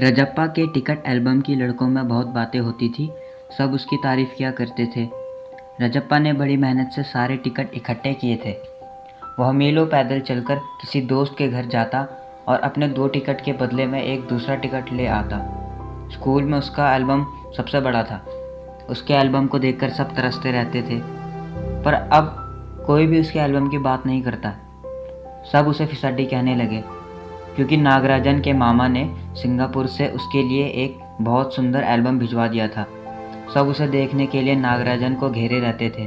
रजप्पा के ticket album की लड़कों में बहुत बातें होती थी। सब उसकी तारीफ़ किया करते थे। रजप्पा ने बड़ी मेहनत से सारे टिकट इकट्ठे किए थे। वह मीलों पैदल चलकर किसी दोस्त के घर जाता और अपने 2 टिकट के बदले में एक दूसरा टिकट ले आता। स्कूल में उसका एल्बम सबसे बड़ा था। उसके एल्बम को देखकर सब तरसते रहते थे, पर अब कोई भी उसके एल्बम की बात नहीं करता। सब उसे फिसड्डी कहने लगे, क्योंकि नागराजन के मामा ने सिंगापुर से उसके लिए एक बहुत सुंदर एल्बम भिजवा दिया था। सब उसे देखने के लिए नागराजन को घेरे रहते थे।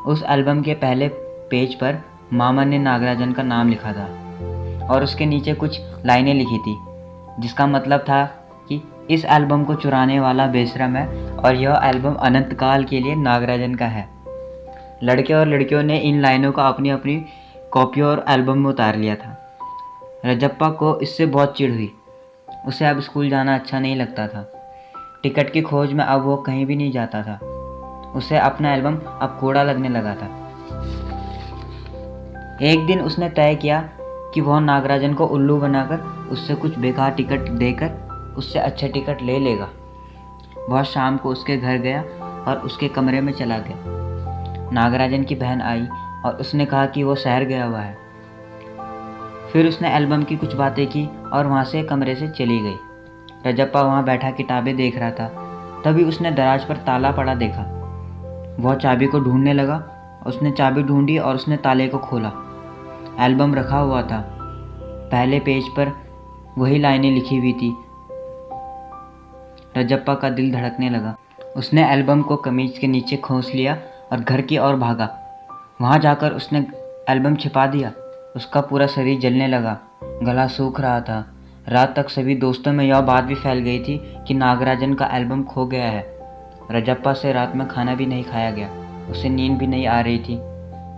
उस एल्बम के पहले पेज पर मामा ने नागराजन का नाम लिखा था और उसके नीचे कुछ लाइनें लिखी थी, जिसका मतलब था कि इस एल्बम को चुराने वाला बेशरम है और यह एल्बम अनंत काल के लिए नागराजन का है। लड़के और लड़कियों ने इन लाइनों का अपनी अपनी कॉपियों और एल्बम में उतार लिया था। रजप्पा को इससे बहुत चिढ़ हुई। उसे अब स्कूल जाना अच्छा नहीं लगता था। टिकट की खोज में अब वो कहीं भी नहीं जाता था। उसे अपना एल्बम अब कूड़ा लगने लगा था। एक दिन उसने तय किया कि वह नागराजन को उल्लू बनाकर उससे कुछ बेकार टिकट देकर उससे अच्छे टिकट ले लेगा। वह शाम को उसके घर गया और उसके कमरे में चला गया। नागराजन की बहन आई और उसने कहा कि वो शहर गया हुआ है। फिर उसने एल्बम की कुछ बातें की और वहाँ से कमरे से चली गई। रजप्पा वहाँ बैठा किताबें देख रहा था। तभी उसने दराज पर ताला पड़ा देखा। वह चाबी को ढूंढने लगा। उसने चाबी ढूंढी और उसने ताले को खोला। एल्बम रखा हुआ था। पहले पेज पर वही लाइनें लिखी हुई थी। रजप्पा का दिल धड़कने लगा। उसने एल्बम को कमीज के नीचे खोस लिया और घर की ओर भागा। वहाँ जाकर उसने एल्बम छिपा दिया। उसका पूरा शरीर जलने लगा, गला सूख रहा था। रात तक सभी दोस्तों में यह बात भी फैल गई थी कि नागराजन का एल्बम खो गया है। रजप्पा से रात में खाना भी नहीं खाया गया। उसे नींद भी नहीं आ रही थी।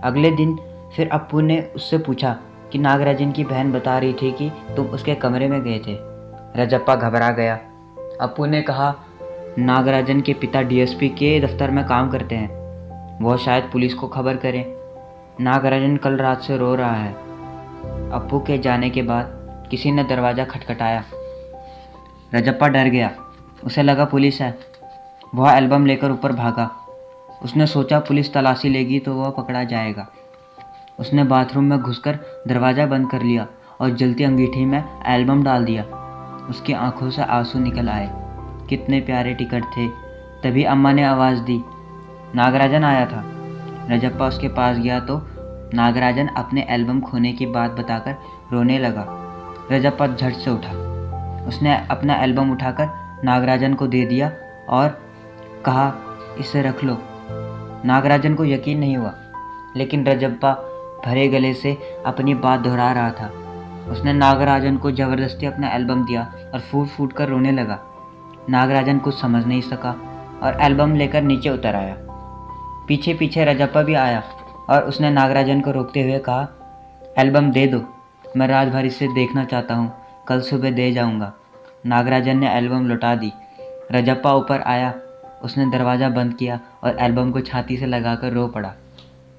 अगले दिन फिर अप्पू ने उससे पूछा कि नागराजन की बहन बता रही थी कि तुम उसके कमरे में गए थे। रजप्पा घबरा गया। अप्पू ने कहा, नागराजन के पिता डीएसपी के दफ्तर में काम करते हैं। वह शायद पुलिस को खबर करें। नागराजन कल रात से रो रहा है। अप्पू के जाने के बाद किसी ने दरवाज़ा खटखटाया। रजप्पा डर गया। उसे लगा पुलिस है। वह एल्बम लेकर ऊपर भागा। उसने सोचा पुलिस तलाशी लेगी तो वह पकड़ा जाएगा। उसने बाथरूम में घुसकर दरवाज़ा बंद कर लिया और जलती अंगीठी में एल्बम डाल दिया। उसकी आंखों से आंसू निकल आए। कितने प्यारे टिकट थे। तभी अम्मा ने आवाज़ दी। नागराजन आया था। रजप्पा उसके पास गया तो नागराजन अपने एल्बम खोने की बात बताकर रोने लगा। रजप्पा झट से उठा। उसने अपना एल्बम उठाकर नागराजन को दे दिया और कहा, इसे रख लो। नागराजन को यकीन नहीं हुआ, लेकिन रजप्पा भरे गले से अपनी बात दोहरा रहा था। उसने नागराजन को ज़बरदस्ती अपना एल्बम दिया और फूट फूट कर रोने लगा। नागराजन कुछ समझ नहीं सका और एल्बम लेकर नीचे उतर आया। पीछे पीछे रजप्पा भी आया और उसने नागराजन को रोकते हुए कहा, एल्बम दे दो, मैं रात भर इसे देखना चाहता हूँ, कल सुबह दे जाऊँगा। नागराजन ने एल्बम लौटा दी। रजप्पा ऊपर आया। उसने दरवाज़ा बंद किया और एल्बम को छाती से लगाकर रो पड़ा।